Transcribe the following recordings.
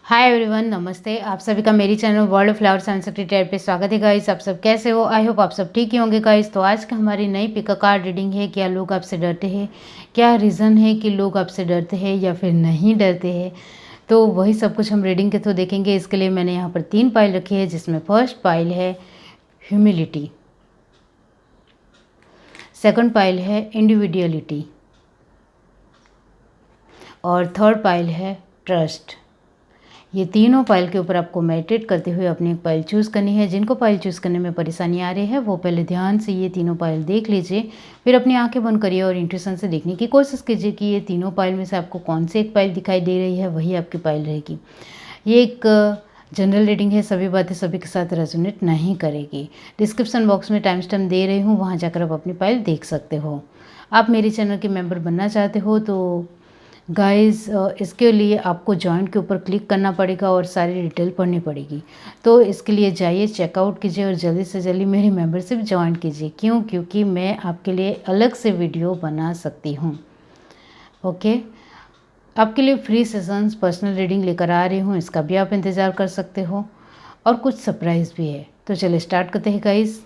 Hi everyone, नमस्ते। आप सभी का मेरी channel world of flowers and secretary पे स्वागत है गाइस। आप सब कैसे हो? आई होप आप सब ठीक ही होंगे गाइस। तो आज का हमारी नई पिक कार्ड रीडिंग है। क्या लोग आपसे डरते हैं? क्या रीज़न है कि लोग आपसे डरते हैं या फिर नहीं डरते हैं? तो वही सब कुछ हम रीडिंग के थ्रू देखेंगे। इसके लिए मैंने यहाँ पर 3 पाइल रखी है, जिसमें फर्स्ट पाइल है ह्यूमिलिटी, सेकंड पाइल है इंडिविजुअलिटी और थर्ड पाइल है ट्रस्ट। ये तीनों पाइल के ऊपर आपको मेडिटेट करते हुए अपनी एक पाइल चूज़ करनी है। जिनको पाइल चूज़ करने में परेशानी आ रही है वो पहले ध्यान से ये तीनों पाइल देख लीजिए, फिर अपनी आंखें बंद करिए और इंट्यूशन से देखने की कोशिश कीजिए कि ये तीनों पाइल में से आपको कौन सी एक पाइल दिखाई दे रही है, वही आपकी पाइल रहेगी। ये एक जनरल रीडिंग है, सभी बातें सभी के साथ रेजोनेट नहीं करेगी। डिस्क्रिप्शन बॉक्स में टाइम स्टैम्प दे रही हूँ, वहाँ जाकर आप अपनी पाइल देख सकते हो। आप मेरे चैनल के मेंबर बनना चाहते हो तो गाइस इसके लिए आपको जॉइंट के ऊपर क्लिक करना पड़ेगा और सारी डिटेल पढ़नी पड़ेगी। तो इसके लिए जाइए, चेकआउट कीजिए और जल्दी से जल्दी मेरी मेंबरशिप ज्वाइन कीजिए। क्यों? क्योंकि मैं आपके लिए अलग से वीडियो बना सकती हूँ। ओके, आपके लिए फ्री सेशंस पर्सनल रीडिंग लेकर आ रही हूँ, इसका भी आप इंतज़ार कर सकते हो और कुछ सरप्राइज़ भी है। तो चलिए स्टार्ट करते हैं गाइस।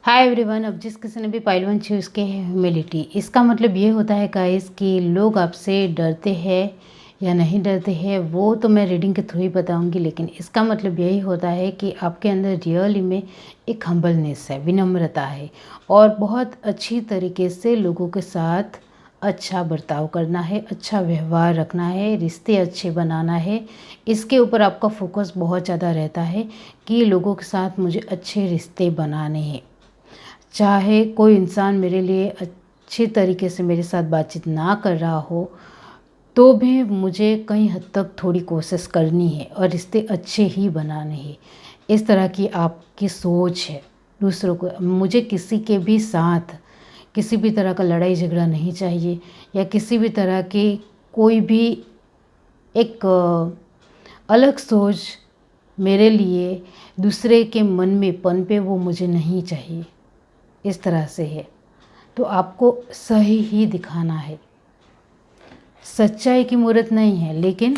हाय एवरीवन, अब जिस किसी ने भी पाइल 1 चूज़ की है ह्यूमिलिटी, इसका मतलब ये होता है गाइस कि लोग आपसे डरते हैं या नहीं डरते हैं वो तो मैं रीडिंग के थ्रू ही बताऊंगी, लेकिन इसका मतलब यही होता है कि आपके अंदर रियली में एक हम्बलनेस है, विनम्रता है और बहुत अच्छी तरीके से लोगों के साथ अच्छा बर्ताव करना है, अच्छा व्यवहार रखना है, रिश्ते अच्छे बनाना है। इसके ऊपर आपका फोकस बहुत ज़्यादा रहता है कि लोगों के साथ मुझे अच्छे रिश्ते बनाने हैं। चाहे कोई इंसान मेरे लिए अच्छे तरीके से मेरे साथ बातचीत ना कर रहा हो तो भी मुझे कई हद तक थोड़ी कोशिश करनी है और रिश्ते अच्छे ही बनाने हैं। इस तरह की आपकी सोच है। दूसरों को, मुझे किसी के भी साथ किसी भी तरह का लड़ाई झगड़ा नहीं चाहिए या किसी भी तरह की कोई भी एक अलग सोच मेरे लिए दूसरे के मन में पनपे, वो मुझे नहीं चाहिए। इस तरह से है तो आपको सही ही दिखाना है। सच्चाई की मूर्त नहीं है, लेकिन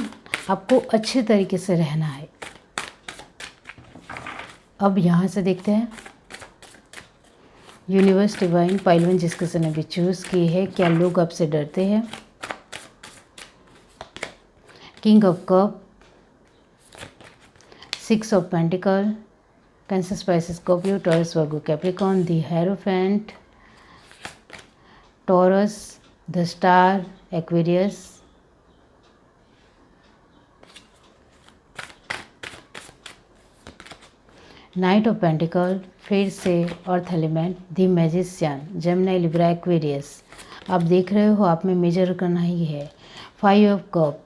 आपको अच्छे तरीके से रहना है। अब यहाँ से देखते हैं यूनिवर्स डिवाइन पाइल 1 जिस किसी ने भी चूज़ की है, क्या लोग आपसे डरते हैं? King of cup, 6 of pentacle, Cancer, Pisces, Scorpio, Taurus, Virgo, Capricorn, the hierophant, Taurus, the star, Aquarius, knight of pentacle, फिर से earth element, the magician, Gemini, Libra, Aquarius. आप देख रहे हो आप में मेजर करना ही है। 5 ऑफ कप,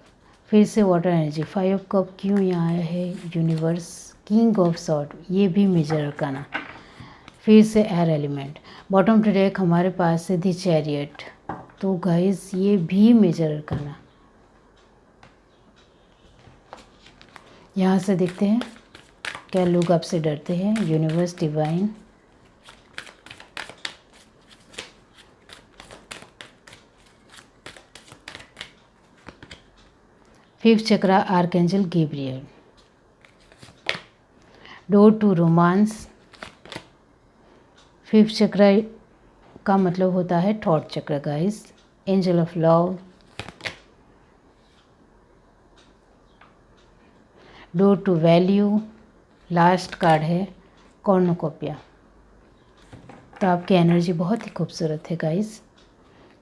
फिर से वाटर एनर्जी। 5 ऑफ कप क्यों यहाँ आया है? यूनिवर्स, किंग ऑफ सॉर्ड, ये भी मेजर करना। फिर से air element. Bottom to deck हमारे पास है द चैरियट, तो गाइस ये भी मेजर करना। यहाँ से देखते हैं क्या लोग आपसे डरते हैं? Universe divine, fifth chakra, archangel Gabriel, door to romance. Fifth chakra का मतलब होता है thought chakra guys. Angel of love, door to value, last card है कॉर्नोकोपिया। तो आपकी एनर्जी बहुत ही खूबसूरत है गाइस।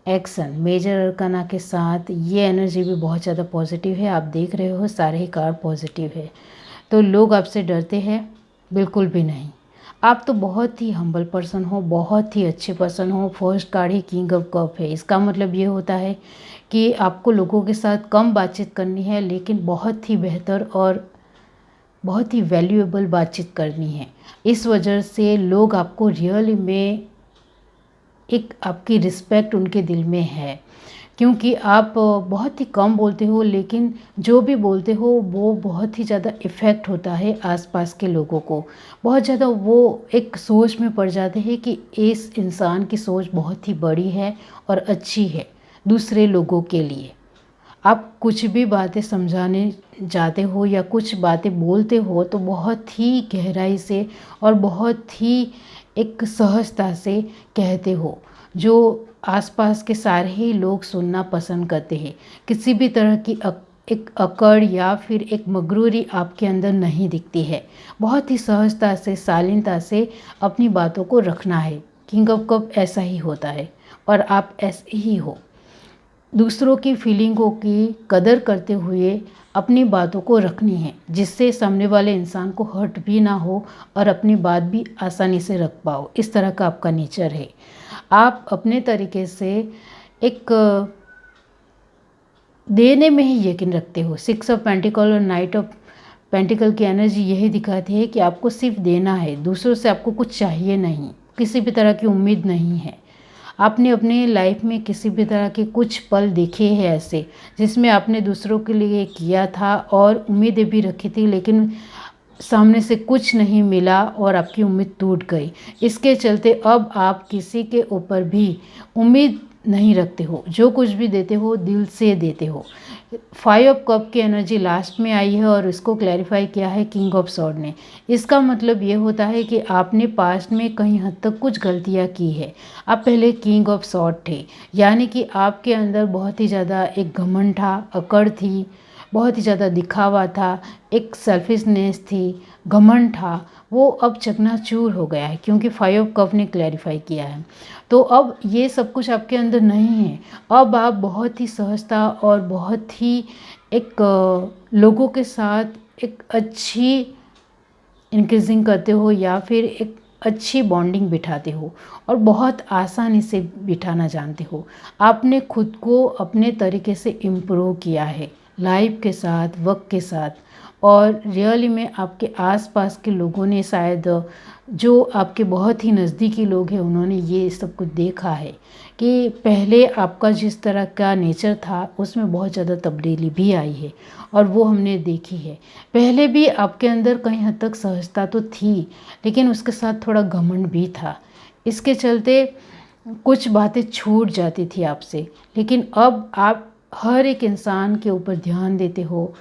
एक्शन, मेजर अरकाना के साथ ये एनर्जी भी बहुत ज़्यादा पॉजिटिव है। आप देख रहे हो सारे ही कार्ड पॉजिटिव है। तो लोग आपसे डरते हैं? बिल्कुल भी नहीं। आप तो बहुत ही हम्बल पर्सन हो, बहुत ही अच्छे पर्सन हो। First card he king of cup है। इसका मतलब ये होता है कि आपको लोगों के साथ कम बातचीत करनी है, लेकिन बहुत ही बेहतर और बहुत ही वैल्यूएबल बातचीत करनी है। इस वजह से लोग आपको रियल में एक आपकी रिस्पेक्ट उनके दिल में है, क्योंकि आप बहुत ही कम बोलते हो, लेकिन जो भी बोलते हो वो बहुत ही ज़्यादा इफ़ेक्ट होता है आसपास के लोगों को। बहुत ज़्यादा वो एक सोच में पड़ जाते हैं कि इस इंसान की सोच बहुत ही बड़ी है और अच्छी है दूसरे लोगों के लिए। आप कुछ भी बातें समझाने जाते हो या कुछ बातें बोलते हो तो बहुत ही गहराई से और बहुत ही एक सहजता से कहते हो, जो आसपास के सारे ही लोग सुनना पसंद करते हैं। किसी भी तरह की एक अकड़ या फिर एक मगरूरी आपके अंदर नहीं दिखती है। बहुत ही सहजता से, शालीनता से अपनी बातों को रखना है। किंग ऑफ कप ऐसा ही होता है और आप ऐसे ही हो। दूसरों की फीलिंगों की कदर करते हुए अपनी बातों को रखनी है, जिससे सामने वाले इंसान को हर्ट भी ना हो और अपनी बात भी आसानी से रख पाओ। इस तरह का आपका नेचर है। आप अपने तरीके से एक देने में ही यकीन रखते हो। 6 ऑफ पेंटिकल और नाइट ऑफ पेंटिकल की एनर्जी यही दिखाती है कि आपको सिर्फ देना है, दूसरों से आपको कुछ चाहिए नहीं, किसी भी तरह की उम्मीद नहीं है। आपने अपने लाइफ में किसी भी तरह के कुछ पल देखे हैं ऐसे, जिसमें आपने दूसरों के लिए किया था और उम्मीदें भी रखी थी, लेकिन सामने से कुछ नहीं मिला और आपकी उम्मीद टूट गई। इसके चलते अब आप किसी के ऊपर भी उम्मीद नहीं रखते हो, जो कुछ भी देते हो दिल से देते हो। 5 ऑफ कप की एनर्जी लास्ट में आई है और इसको क्लैरिफाई किया है किंग ऑफ सॉर्ड ने। इसका मतलब ये होता है कि आपने पास्ट में कहीं हद तक कुछ गलतियाँ की है। आप पहले किंग ऑफ सॉर्ड थे, यानी कि आपके अंदर बहुत ही ज़्यादा एक घमंड था, अकड़ थी, बहुत ही ज़्यादा दिखावा था, एक सेल्फिशनेस थी, घमंड था। वो अब चकनाचूर हो गया है, क्योंकि 5 ऑफ कप ने क्लैरिफाई किया है। तो अब ये सब कुछ आपके अंदर नहीं है। अब आप बहुत ही सहजता और बहुत ही एक लोगों के साथ एक अच्छी इंक्रीजिंग करते हो या फिर एक अच्छी बॉन्डिंग बिठाते हो और बहुत आसानी से बिठाना जानते हो। आपने खुद को अपने तरीके से इम्प्रूव किया है लाइफ के साथ, वक्त के साथ, और रियली में आपके आसपास के लोगों ने शायद, जो आपके बहुत ही नज़दीकी लोग हैं, उन्होंने ये सब कुछ देखा है कि पहले आपका जिस तरह का नेचर था उसमें बहुत ज़्यादा तब्दीली भी आई है और वो हमने देखी है। पहले भी आपके अंदर कहीं हद तक सहजता तो थी, लेकिन उसके साथ थोड़ा घमंड भी था। इसके चलते कुछ बातें छूट जाती थी आपसे, लेकिन अब आप हर एक इंसान के ऊपर ध्यान देते हो,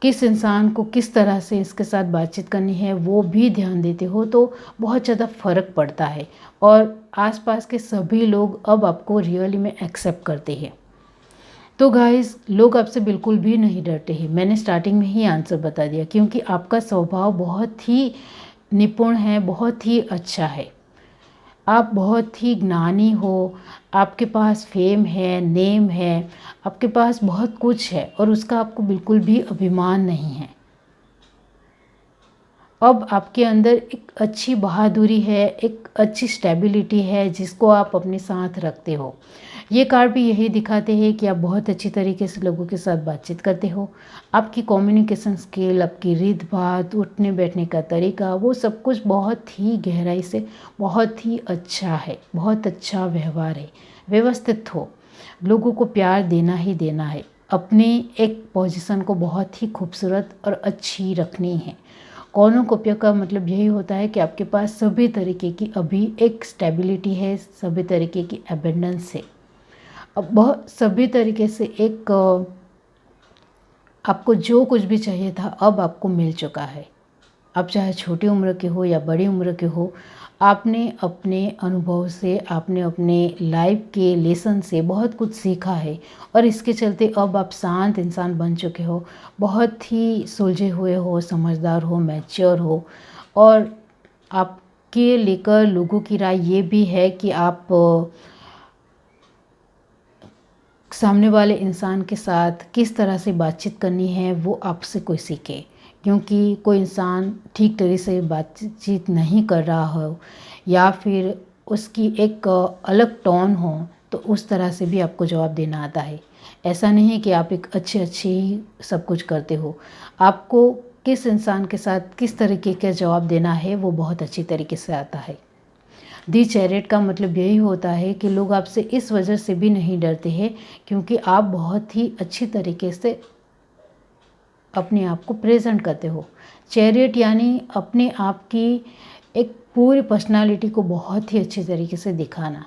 किस इंसान को किस तरह से इसके साथ बातचीत करनी है वो भी ध्यान देते हो, तो बहुत ज़्यादा फ़र्क पड़ता है और आसपास के सभी लोग अब आपको रियली में एक्सेप्ट करते हैं। तो गाइस, लोग आपसे बिल्कुल भी नहीं डरते हैं। मैंने स्टार्टिंग में ही आंसर बता दिया, क्योंकि आपका स्वभाव बहुत ही निपुण है, बहुत ही अच्छा है। आप बहुत ही ज्ञानी हो, आपके पास फेम है, नेम है, आपके पास बहुत कुछ है और उसका आपको बिल्कुल भी अभिमान नहीं है। अब आपके अंदर एक अच्छी बहादुरी है, एक अच्छी स्टेबिलिटी है, जिसको आप अपने साथ रखते हो। ये कार्ड भी यही दिखाते हैं कि आप बहुत अच्छी तरीके से लोगों के साथ बातचीत करते हो। आपकी कम्युनिकेशन स्किल, आपकी रीत बात, उठने बैठने का तरीका, वो सब कुछ बहुत ही गहराई से बहुत ही अच्छा है, बहुत अच्छा व्यवहार है। व्यवस्थित हो, लोगों को प्यार देना ही देना है, अपनी एक पोजीशन को बहुत ही खूबसूरत और अच्छी रखनी है। कॉर्नुकोपिया का मतलब यही होता है कि आपके पास सभी तरीके की अभी एक स्टेबिलिटी है, सभी तरीके की एबेंडेंस है। अब बहुत सभी तरीके से एक आपको जो कुछ भी चाहिए था अब आपको मिल चुका है। आप चाहे छोटी उम्र के हो या बड़ी उम्र के हो, आपने अपने अनुभव से, आपने अपने लाइफ के लेसन से बहुत कुछ सीखा है और इसके चलते अब आप शांत इंसान बन चुके हो, बहुत ही सुलझे हुए हो, समझदार हो, मैच्योर हो। और आपके लेकर लोगों की राय ये भी है कि आप सामने वाले इंसान के साथ किस तरह से बातचीत करनी है वो आपसे कोई सीखे, क्योंकि कोई इंसान ठीक तरह से बातचीत नहीं कर रहा हो या फिर उसकी एक अलग टोन हो, तो उस तरह से भी आपको जवाब देना आता है। ऐसा नहीं कि आप एक अच्छे ही सब कुछ करते हो। आपको किस इंसान के साथ किस तरीके का जवाब देना है वो बहुत अच्छी तरीके से आता है। दी चैरियट का मतलब यही होता है कि लोग आपसे इस वजह से भी नहीं डरते हैं क्योंकि आप बहुत ही अच्छी तरीके से अपने आप को प्रेजेंट करते हो। चैरियट यानी अपने आप की एक पूरी पर्सनालिटी को बहुत ही अच्छी तरीके से दिखाना,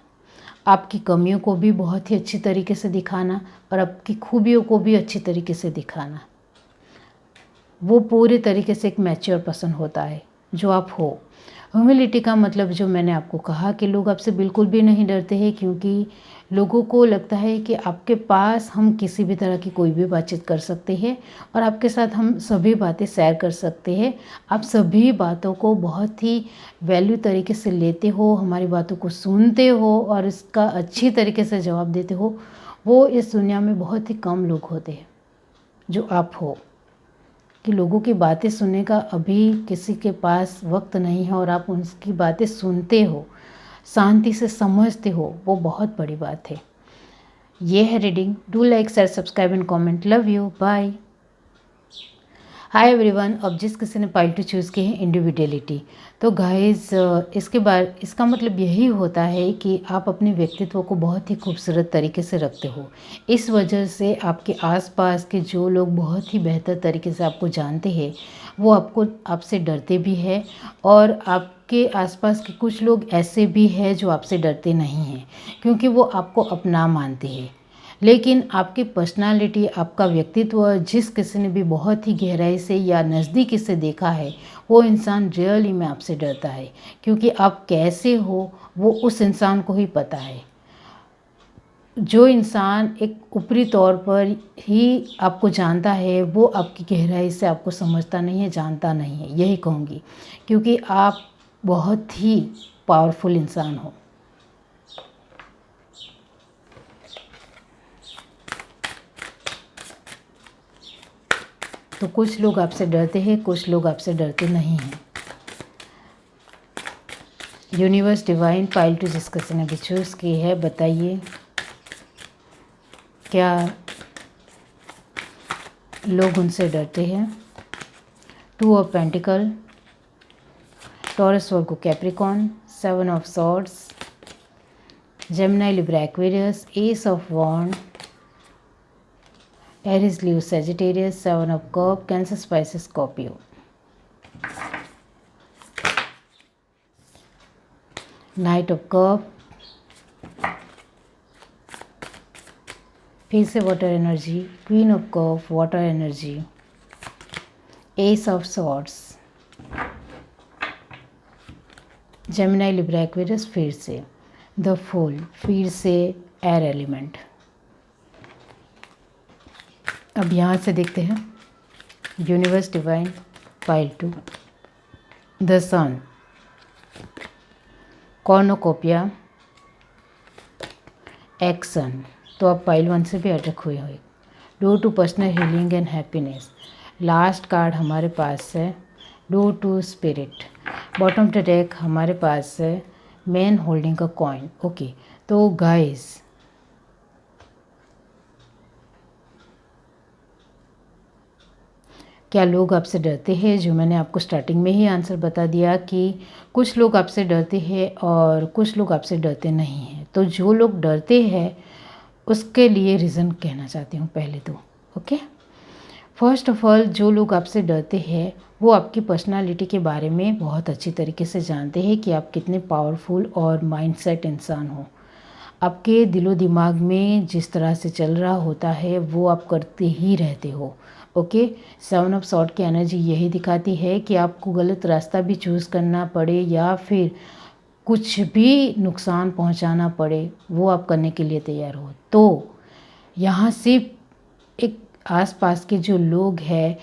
आपकी कमियों को भी बहुत ही अच्छी तरीके से दिखाना और आपकी खूबियों को भी अच्छी तरीके से दिखाना। वो पूरे तरीके से एक मैच्योर पर्सन होता है जो आप हो। ह्यूमिलिटी का मतलब जो मैंने आपको कहा कि लोग आपसे बिल्कुल भी नहीं डरते हैं क्योंकि लोगों को लगता है कि आपके पास हम किसी भी तरह की कोई भी बातचीत कर सकते हैं और आपके साथ हम सभी बातें शेयर कर सकते हैं। आप सभी बातों को बहुत ही वैल्यू तरीके से लेते हो, हमारी बातों को सुनते हो और इसका अच्छी तरीके से जवाब देते हो। वो इस दुनिया में बहुत ही कम लोग होते हैं जो आप हो, कि लोगों की बातें सुनने का अभी किसी के पास वक्त नहीं है और आप उनकी बातें सुनते हो, शांति से समझते हो, वो बहुत बड़ी बात है। ये है reading. Do like, share, subscribe and comment. Love you, bye. Hi everyone. अब जिस किसी ने पाइल टू चूज़ की है इंडिविजुअलिटी, तो गाइस इसका मतलब यही होता है कि आप अपने व्यक्तित्व को बहुत ही खूबसूरत तरीके से रखते हो। इस वजह से आपके आसपास के जो लोग बहुत ही बेहतर तरीके से आपको जानते हैं वो आपसे डरते भी है और आपके आसपास के कुछ लोग ऐसे भी हैं जो आपसे डरते नहीं हैं क्योंकि वो आपको अपना मानते हैं। लेकिन आपकी पर्सनालिटी, आपका व्यक्तित्व जिस किसी ने भी बहुत ही गहराई से या नज़दीकी से देखा है वो इंसान रियली में आपसे डरता है क्योंकि आप कैसे हो वो उस इंसान को ही पता है। जो इंसान एक ऊपरी तौर पर ही आपको जानता है वो आपकी गहराई से आपको समझता नहीं है, जानता नहीं है, यही कहूँगी, क्योंकि आप बहुत ही पावरफुल इंसान हो। तो कुछ लोग आपसे डरते हैं, कुछ लोग आपसे डरते नहीं हैं। यूनिवर्स, डिवाइन, पाइल टू जिस किसी ने भी चूज़ की है, बताइए क्या लोग उनसे डरते हैं। 2 of pentacle, Taurus, Virgo, Capricorn, 7 of swords, Gemini, Libra, Aquarius, ace of wand, Aries, Leo, Sagittarius, 7 of cup, Cancer, Pisces, Scorpio. Knight of cup, फिर से water energy, queen of cup, water energy, ace of swords, Gemini, Libra, Aquarius, फिर से the fool, फिर से air element. अब यहाँ से देखते हैं universe, divine, pile two, the sun, cornucopia, action. तो आप पाइल 1 से भी अटैक हुए हुए। Door to personal healing and happiness. Last card हमारे पास है door to spirit. Bottom of the deck हमारे पास है man holding a coin. Okay, तो गाइस क्या लोग आपसे डरते हैं? जो मैंने आपको स्टार्टिंग में ही आंसर बता दिया कि कुछ लोग आपसे डरते हैं और कुछ लोग आपसे डरते नहीं हैं। तो जो लोग डरते हैं उसके लिए रीज़न कहना चाहती हूँ पहले तो। ओके, फर्स्ट ऑफ ऑल जो लोग आपसे डरते हैं वो आपकी पर्सनालिटी के बारे में बहुत अच्छी तरीके से जानते हैं कि आप कितने पावरफुल और माइंडसेट इंसान हो। आपके दिलो दिमाग में जिस तरह से चल रहा होता है वो आप करते ही रहते हो। ओके, 7 ऑफ सॉर्ड की एनर्जी यही दिखाती है कि आपको गलत रास्ता भी चूज़ करना पड़े या फिर कुछ भी नुकसान पहुंचाना पड़े वो आप करने के लिए तैयार हो। तो यहाँ सिर्फ एक आसपास के जो लोग हैं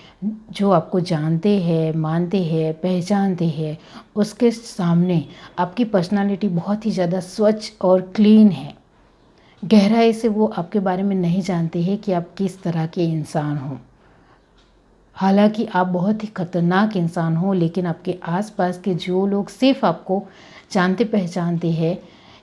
जो आपको जानते हैं, मानते हैं, पहचानते हैं, उसके सामने आपकी पर्सनालिटी बहुत ही ज़्यादा स्वच्छ और क्लीन है। गहराई से वो आपके बारे में नहीं जानते हैं कि आप किस तरह के इंसान हो। हालांकि आप बहुत ही खतरनाक इंसान हो, लेकिन आपके आसपास के जो लोग सिर्फ आपको जानते पहचानते हैं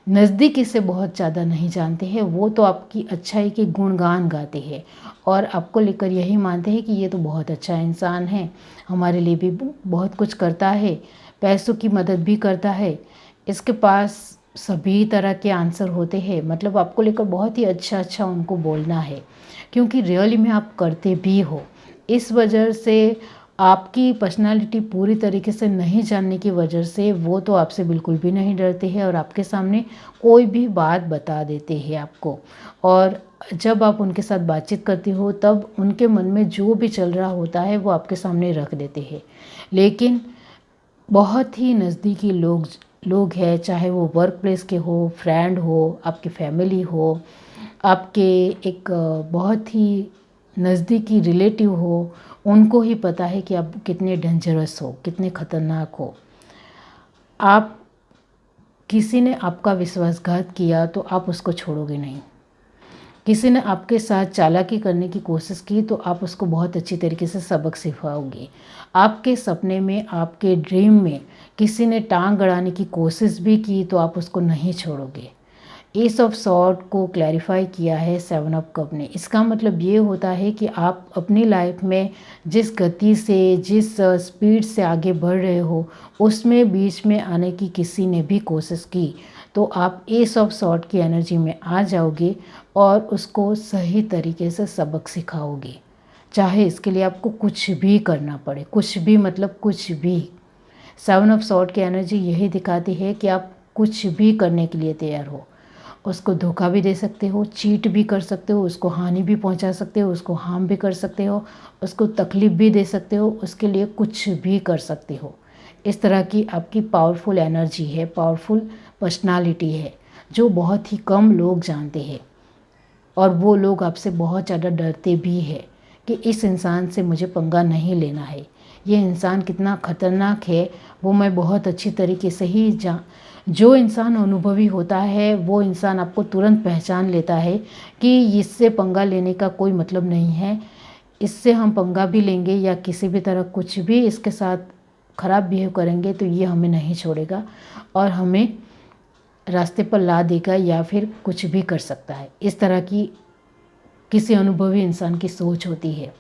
नज़दीकी से बहुत ज़्यादा नहीं जानते हैं, वो तो आपकी अच्छाई के गुणगान गाते हैं और आपको लेकर यही मानते हैं कि ये तो बहुत अच्छा इंसान है, हमारे लिए भी बहुत कुछ करता है, पैसों की मदद भी करता है, इसके पास सभी तरह के आंसर होते हैं। मतलब आपको लेकर बहुत ही अच्छा अच्छा उनको बोलना है, क्योंकि रियली में आप करते भी हो। इस वजह से आपकी पर्सनालिटी पूरी तरीके से नहीं जानने की वजह से वो तो आपसे बिल्कुल भी नहीं डरते हैं और आपके सामने कोई भी बात बता देते हैं आपको। और जब आप उनके साथ बातचीत करती हो तब उनके मन में जो भी चल रहा होता है वो आपके सामने रख देते हैं। लेकिन बहुत ही नज़दीकी लोग हैं, चाहे वो वर्क प्लेस के हो, फ्रेंड हो, आपकी फैमिली हो, आपके एक बहुत ही नज़दीकी रिलेटिव हो, उनको ही पता है कि आप कितने डेंजरस हो, कितने ख़तरनाक हो। आप किसी ने आपका विश्वासघात किया तो आप उसको छोड़ोगे नहीं। किसी ने आपके साथ चालाकी करने की कोशिश की तो आप उसको बहुत अच्छी तरीके से सबक सिखाओगे। आपके सपने में, आपके ड्रीम में किसी ने टांग अड़ाने की कोशिश भी की तो आप उसको नहीं छोड़ोगे। एस ऑफ सॉर्ड को क्लैरिफाई किया है 7 ऑफ कप ने। इसका मतलब ये होता है कि आप अपनी लाइफ में जिस गति से, जिस स्पीड से आगे बढ़ रहे हो, उसमें बीच में आने की किसी ने भी कोशिश की तो आप एस ऑफ सॉर्ड की एनर्जी में आ जाओगे और उसको सही तरीके से सबक सिखाओगे। चाहे इसके लिए आपको कुछ भी करना पड़े, कुछ भी मतलब कुछ भी। 7 ऑफ सॉर्ड की एनर्जी यही दिखाती है कि आप कुछ भी करने के लिए तैयार हो। उसको धोखा भी दे सकते हो, चीट भी कर सकते हो, उसको हानि भी पहुंचा सकते हो, उसको हार्म भी कर सकते हो, उसको तकलीफ़ भी दे सकते हो, उसके लिए कुछ भी कर सकते हो। इस तरह की आपकी पावरफुल एनर्जी है, पावरफुल पर्सनालिटी है, जो बहुत ही कम लोग जानते हैं और वो लोग आपसे बहुत ज़्यादा डरते भी है कि इस इंसान से मुझे पंगा नहीं लेना है। ये इंसान कितना ख़तरनाक है वो मैं बहुत अच्छी तरीके से ही जो इंसान अनुभवी होता है वो इंसान आपको तुरंत पहचान लेता है कि इससे पंगा लेने का कोई मतलब नहीं है, इससे हम पंगा भी लेंगे या किसी भी तरह कुछ भी इसके साथ ख़राब बिहेव करेंगे तो ये हमें नहीं छोड़ेगा और हमें रास्ते पर ला देगा या फिर कुछ भी कर सकता है। इस तरह की किसी अनुभवी इंसान की सोच होती है।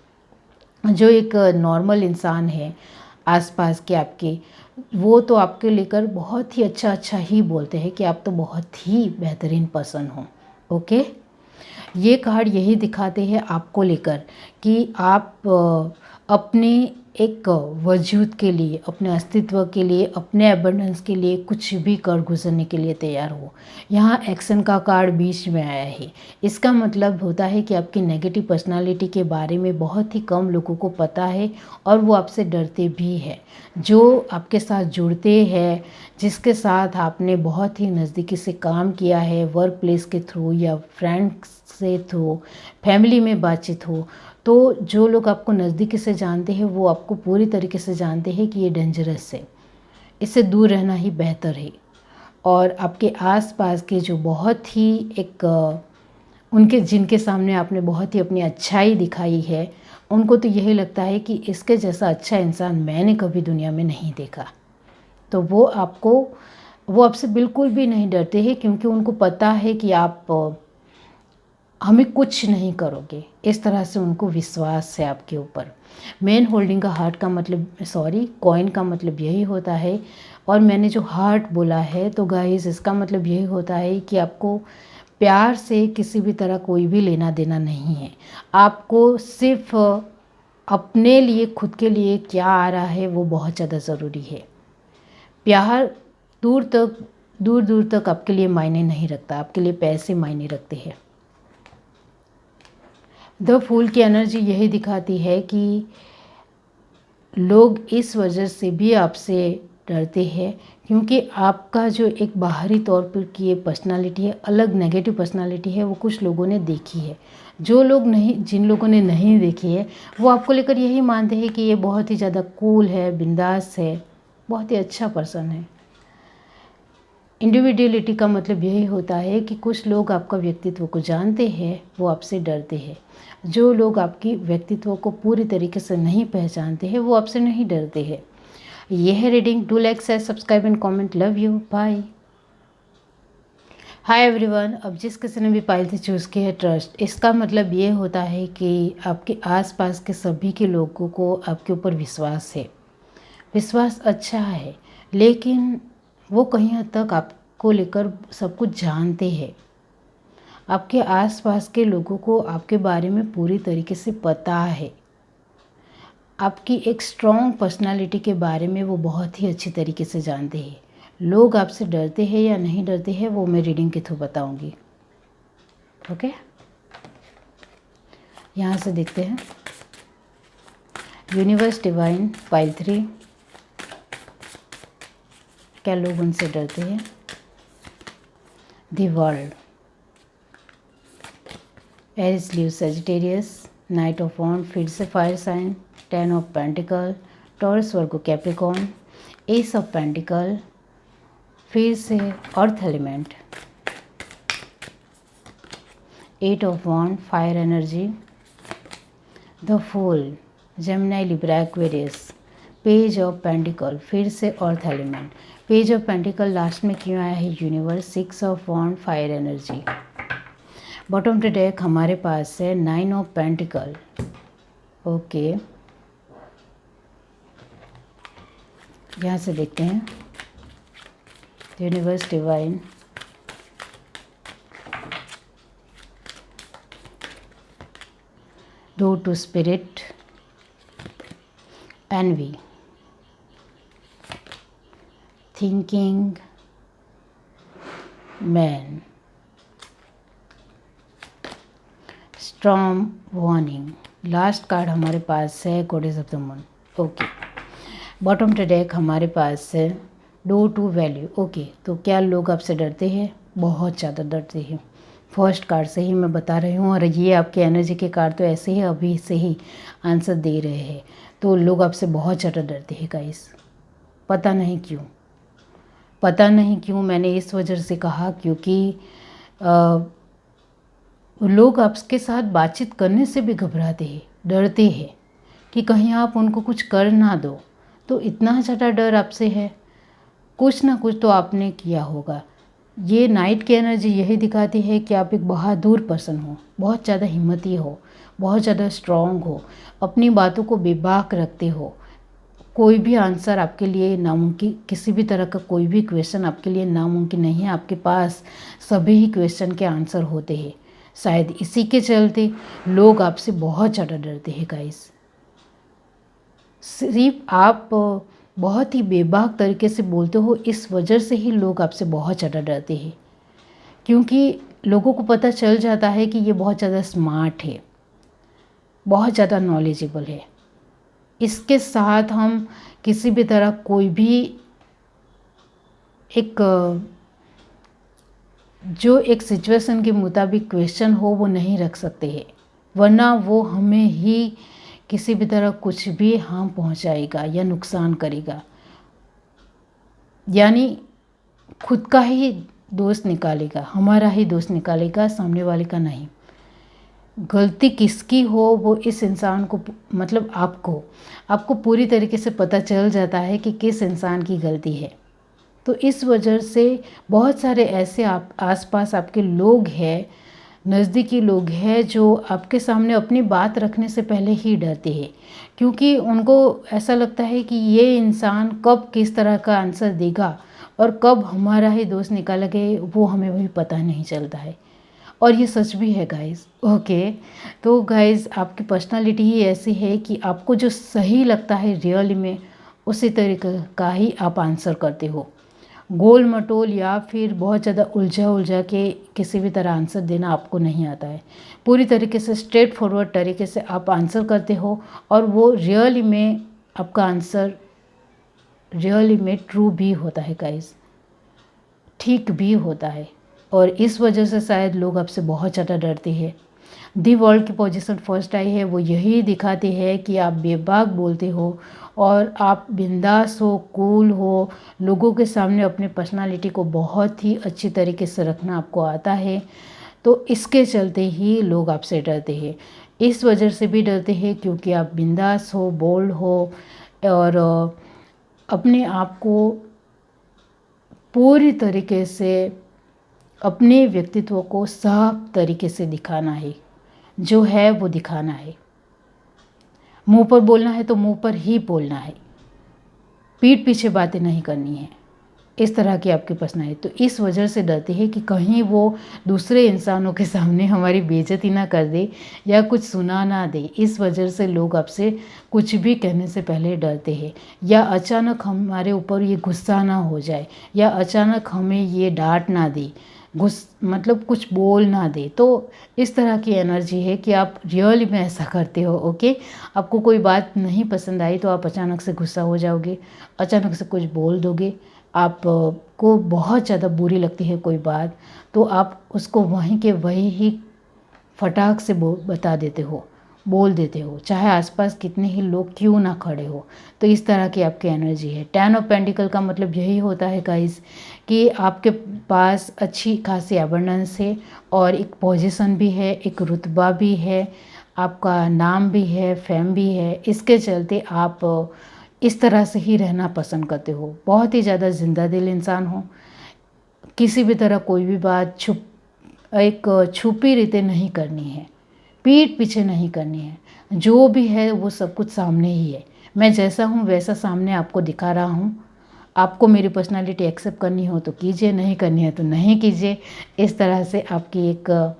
जो एक नॉर्मल इंसान है आसपास के आपके, वो तो आपके लेकर बहुत ही अच्छा अच्छा ही बोलते हैं कि आप तो बहुत ही बेहतरीन पर्सन हो। ओके, ये कार्ड यही दिखाते हैं आपको लेकर कि आप अपने एक वजूद के लिए, अपने अस्तित्व के लिए, अपने एबंडेंस के लिए कुछ भी कर गुजरने के लिए तैयार हो। यहाँ एक्शन का कार्ड बीच में आया है। इसका मतलब होता है कि आपकी नेगेटिव पर्सनालिटी के बारे में बहुत ही कम लोगों को पता है और वो आपसे डरते भी हैं। जो आपके साथ जुड़ते हैं, जिसके साथ आपने बहुत ही नज़दीकी से काम किया है, वर्क प्लेस के थ्रू या फ्रेंड्स से थ्रू, फैमिली में बातचीत हो, तो जो लोग आपको नज़दीकी से जानते हैं वो आपको पूरी तरीके से जानते हैं कि ये डेंजरस है, इससे दूर रहना ही बेहतर है। और आपके आसपास के जो बहुत ही एक उनके जिनके सामने आपने बहुत ही अपनी अच्छाई दिखाई है, उनको तो यही लगता है कि इसके जैसा अच्छा इंसान मैंने कभी दुनिया में नहीं देखा। तो वो आपसे बिल्कुल भी नहीं डरते हैं क्योंकि उनको पता है कि आप हमें कुछ नहीं करोगे। इस तरह से उनको विश्वास है आपके ऊपर। मैन होल्डिंग का हार्ट का मतलब कॉइन का मतलब यही होता है। और मैंने जो हार्ट बोला है तो गाइस इसका मतलब यही होता है कि आपको प्यार से किसी भी तरह कोई भी लेना देना नहीं है। आपको सिर्फ अपने लिए, खुद के लिए क्या आ रहा है वो बहुत ज़्यादा ज़रूरी है। प्यार दूर दूर तक आपके लिए मायने नहीं रखता, आपके लिए पैसे मायने रखते हैं। द फूल की एनर्जी यही दिखाती है कि लोग इस वजह से भी आपसे डरते हैं क्योंकि आपका जो एक बाहरी तौर पर की ये पर्सनालिटी है, अलग नेगेटिव पर्सनालिटी है, वो कुछ लोगों ने देखी है। जिन लोगों ने नहीं देखी है वो आपको लेकर यही मानते हैं कि ये बहुत ही ज़्यादा कूल है, बिंदास है, बहुत ही अच्छा पर्सन है। इंडिविजुअलिटी का मतलब यही होता है कि कुछ लोग आपका व्यक्तित्व को जानते हैं, वो आपसे डरते हैं। जो लोग आपकी व्यक्तित्व को पूरी तरीके से नहीं पहचानते हैं वो आपसे नहीं डरते हैं। यह है reading. Do like, share, subscribe and comment. Love you, bye. Hi everyone. अब जिस किसी ने भी पाइल से चूज़ किया है ट्रस्ट, इसका मतलब ये होता है कि आपके आसपास के सभी के लोगों को आपके ऊपर विश्वास है। विश्वास अच्छा है, लेकिन वो कहीं हद तक आपको लेकर सब कुछ जानते हैं। आपके आसपास के लोगों को आपके बारे में पूरी तरीके से पता है। आपकी एक स्ट्रॉन्ग पर्सनालिटी के बारे में वो बहुत ही अच्छी तरीके से जानते हैं। लोग आपसे डरते हैं या नहीं डरते हैं वो मैं रीडिंग के थ्रू बताऊंगी। ओके, यहाँ से देखते हैं। यूनिवर्स डिवाइन पाइल 3, क्या लोग उनसे डरते हैं। The world, Aries Leo Sagittarius, knight of wand फिर से fire sign, 10 of pentacle, Taurus Virgo Capricorn, ace of pentacle फिर से earth element, 8 of wand fire energy, the fool, Gemini Libra Aquarius, page of pentacle फिर से earth element, page of pentacle last में क्यों आया है universe, 6 of wand fire energy. Bottom to deck हमारे पास है 9 ऑफ पेंटिकल। ओके, यहाँ से देखते हैं। Universe divine, door to spirit, envy, thinking man, storm warning। Last card हमारे पास है goddess of the moon. Okay, bottom to deck हमारे पास है डोर टू वैल्यू। ओके, तो क्या लोग आपसे डरते हैं? बहुत ज़्यादा डरते हैं। फर्स्ट कार्ड से ही मैं बता रही हूँ, और ये आपके एनर्जी के कार्ड तो ऐसे ही अभी से ही आंसर दे रहे हैं। तो लोग आपसे बहुत ज़्यादा डरते हैं गाइस, पता नहीं क्यों। पता नहीं क्यों मैंने इस वजह से कहा, क्योंकि लोग आपके साथ बातचीत करने से भी घबराते हैं, डरते हैं कि कहीं आप उनको कुछ कर ना दो। तो इतना ज़्यादा डर आपसे है, कुछ ना कुछ तो आपने किया होगा। ये नाइट की एनर्जी यही दिखाती है कि आप एक बहादुर पर्सन हो, बहुत ज़्यादा हिम्मती हो, बहुत ज़्यादा स्ट्रॉन्ग हो, अपनी बातों को बेबाक रखते हो। कोई भी आंसर आपके लिए नामुमकिन, किसी भी तरह का कोई भी क्वेश्चन आपके लिए नामुमकिन नहीं है। आपके पास सभी ही क्वेश्चन के आंसर होते हैं। शायद इसी के चलते लोग आपसे बहुत ज़्यादा डरते हैं गाइस। सिर्फ आप बहुत ही बेबाक तरीके से बोलते हो, इस वजह से ही लोग आपसे बहुत ज़्यादा डरते हैं। क्योंकि लोगों को पता चल जाता है कि ये बहुत ज़्यादा स्मार्ट है, बहुत ज़्यादा नॉलेजेबल है। इसके साथ हम किसी भी तरह कोई भी जो एक सिचुएशन के मुताबिक क्वेश्चन हो वो नहीं रख सकते हैं, वरना वो हमें ही किसी भी तरह कुछ भी हार्म पहुंचाएगा या नुकसान करेगा। यानी खुद का ही दोष निकालेगा, हमारा ही दोष निकालेगा, सामने वाले का नहीं। गलती किसकी हो वो इस इंसान को, मतलब आपको पूरी तरीके से पता चल जाता है कि किस इंसान की गलती है। तो इस वजह से बहुत सारे ऐसे आसपास आपके लोग हैं, नज़दीकी लोग हैं, जो आपके सामने अपनी बात रखने से पहले ही डरते हैं। क्योंकि उनको ऐसा लगता है कि ये इंसान कब किस तरह का आंसर देगा और कब हमारा ही दोस्त निकालेगा, वो हमें भी पता नहीं चलता है। और ये सच भी है गाइस। ओके, तो गाइस आपकी पर्सनालिटी ही ऐसी है कि आपको जो सही लगता है रियल में, उसी तरीके का ही आप आंसर करते हो। गोल मटोल या फिर बहुत ज़्यादा उलझा के किसी भी तरह आंसर देना आपको नहीं आता है। पूरी तरीके से स्ट्रेट फॉरवर्ड तरीके से आप आंसर करते हो, और वो रियल में आपका आंसर रियल में ट्रू भी होता है गाइस, ठीक भी होता है। और इस वजह से शायद लोग आपसे बहुत ज़्यादा डरते हैं। दी वर्ल्ड की पोजीशन फर्स्ट आई है, वो यही दिखाती है कि आप बेबाक बोलते हो और आप बिंदास हो, कूल हो, लोगों के सामने अपनी पर्सनालिटी को बहुत ही अच्छी तरीके से रखना आपको आता है। तो इसके चलते ही लोग आपसे डरते हैं। इस वजह से भी डरते हैं क्योंकि आप बिंदास हो, बोल्ड हो, और अपने आप को पूरी तरीके से अपने व्यक्तित्व को साफ तरीके से दिखाना है, जो है वो दिखाना है। मुंह पर बोलना है तो मुंह पर ही बोलना है, पीठ पीछे बातें नहीं करनी है। इस तरह की आपकी पर्सनैलिटी, तो इस वजह से डरते हैं कि कहीं वो दूसरे इंसानों के सामने हमारी बेइज्जती ना कर दे या कुछ सुना ना दे। इस वजह से लोग आपसे कुछ भी कहने से पहले डरते हैं, या अचानक हमारे ऊपर ये गुस्सा ना हो जाए, या अचानक हमें ये डांट ना दे, मतलब कुछ बोल ना दे। तो इस तरह की एनर्जी है कि आप रियली में ऐसा करते हो। ओके, आपको कोई बात नहीं पसंद आई तो आप अचानक से गुस्सा हो जाओगे, अचानक से कुछ बोल दोगे। आप को बहुत ज़्यादा बुरी लगती है कोई बात, तो आप उसको वहीं के वहीं ही फटाक से बता देते हो, बोल देते हो, चाहे आसपास कितने ही लोग क्यों ना खड़े हो। तो इस तरह की आपकी एनर्जी है। 10 ऑफ पेंटिकल का मतलब यही होता है गाइस कि आपके पास अच्छी खासी अबंडेंस है, और एक पोजीशन भी है, एक रुतबा भी है, आपका नाम भी है, फेम भी है। इसके चलते आप इस तरह से ही रहना पसंद करते हो। बहुत ही ज़्यादा जिंदा दिल इंसान हो, किसी भी तरह कोई भी बात छुपी रीते नहीं करनी है, पीठ पीछे नहीं करनी है। जो भी है वो सब कुछ सामने ही है। मैं जैसा हूँ वैसा सामने आपको दिखा रहा हूँ। आपको मेरी पर्सनालिटी एक्सेप्ट करनी हो तो कीजिए, नहीं करनी है तो नहीं कीजिए। इस तरह से आपकी एक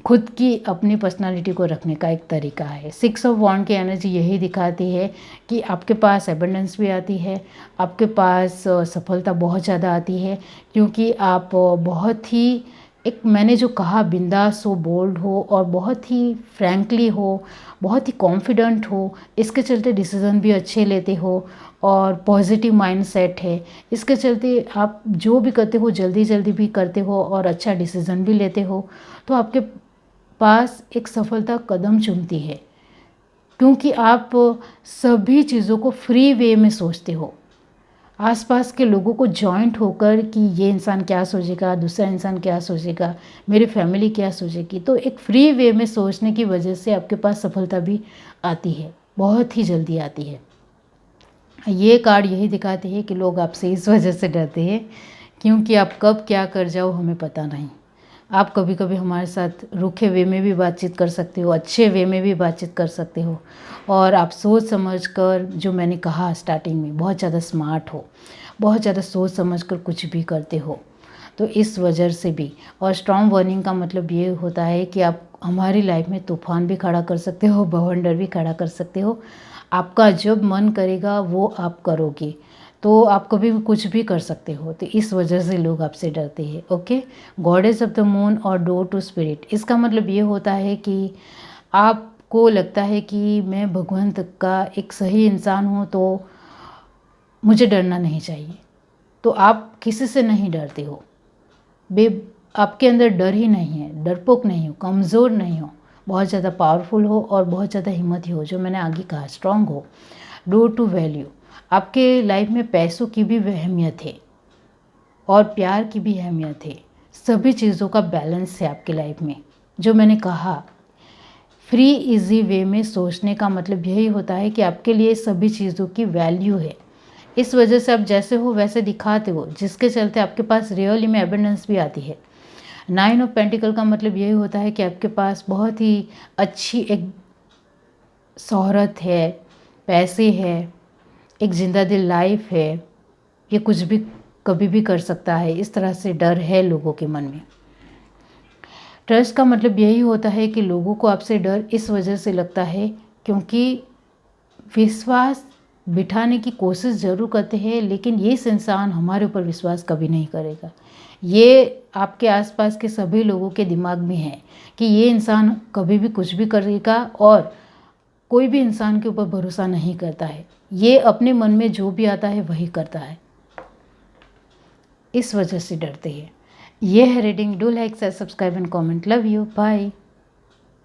खुद की अपनी पर्सनालिटी को रखने का एक तरीका है। 6 ऑफ वॉन्ड की एनर्जी यही दिखाती है कि आपके पास एबंडेंस भी आती है, आपके पास सफलता बहुत ज़्यादा आती है, क्योंकि आप बहुत ही एक, मैंने जो कहा, बिंदास हो, बोल्ड हो, और बहुत ही फ्रैंकली हो, बहुत ही कॉन्फिडेंट हो। इसके चलते डिसीज़न भी अच्छे लेते हो, और पॉजिटिव माइंडसेट है। इसके चलते आप जो भी करते हो जल्दी जल्दी भी करते हो, और अच्छा डिसीज़न भी लेते हो। तो आपके पास एक सफलता कदम चूमती है, क्योंकि आप सभी चीज़ों को फ्री वे में सोचते हो। आसपास के लोगों को जॉइंट होकर कि ये इंसान क्या सोचेगा, दूसरा इंसान क्या सोचेगा, मेरी फैमिली क्या सोचेगी। तो एक फ्री वे में सोचने की वजह से आपके पास सफलता भी आती है, बहुत ही जल्दी आती है। ये कार्ड यही दिखाते हैं कि लोग आपसे इस वजह से डरते हैं, क्योंकि आप कब क्या कर जाओ हमें पता नहीं। आप कभी कभी हमारे साथ रूखे वे में भी बातचीत कर सकते हो, अच्छे वे में भी बातचीत कर सकते हो, और आप सोच समझ कर, जो मैंने कहा स्टार्टिंग में, बहुत ज़्यादा स्मार्ट हो, बहुत ज़्यादा सोच समझ कर कुछ भी करते हो। तो इस वजह से भी, और स्ट्रॉन्ग वार्निंग का मतलब ये होता है कि आप हमारी लाइफ में तूफान भी खड़ा कर सकते हो, बवंडर भी खड़ा कर सकते हो। आपका जब मन करेगा वो आप करोगे, तो आप कभी भी कुछ भी कर सकते हो। तो इस वजह से लोग आपसे डरते हैं। Okay, goddess of the moon और डोर टू स्पिरिट, इसका मतलब ये होता है कि आपको लगता है कि मैं भगवंत का एक सही इंसान हूँ, तो मुझे डरना नहीं चाहिए। तो आप किसी से नहीं डरते हो, आपके अंदर डर ही नहीं है, डरपोक नहीं हो, कमज़ोर नहीं हो, बहुत ज़्यादा पावरफुल हो, और बहुत ज़्यादा हिम्मती हो, जो मैंने आगे कहा, स्ट्रांग हो। डोर टू वैल्यू, आपके लाइफ में पैसों की भी अहमियत है, और प्यार की भी अहमियत है। सभी चीज़ों का बैलेंस है आपकी लाइफ में। जो मैंने कहा, फ्री इजी वे में सोचने का मतलब यही होता है कि आपके लिए सभी चीज़ों की वैल्यू है। इस वजह से आप जैसे हो वैसे दिखाते हो, जिसके चलते आपके पास रियली में एबंडेंस भी आती है। 9 ऑफ पेंटिकल का मतलब यही होता है कि आपके पास बहुत ही अच्छी एक शोहरत है, पैसे है, एक जिंदा दिल लाइफ है। ये कुछ भी कभी भी कर सकता है, इस तरह से डर है लोगों के मन में। ट्रस्ट का मतलब यही होता है कि लोगों को आपसे डर इस वजह से लगता है क्योंकि विश्वास बिठाने की कोशिश ज़रूर करते हैं, लेकिन ये इंसान हमारे ऊपर विश्वास कभी नहीं करेगा। ये आपके आसपास के सभी लोगों के दिमाग में है कि ये इंसान कभी भी कुछ भी करेगा, और कोई भी इंसान के ऊपर भरोसा नहीं करता है। ये अपने मन में जो भी आता है वही करता है, इस वजह से डरते हैं। ये है reading. Do like, share, subscribe and comment. Love you, bye.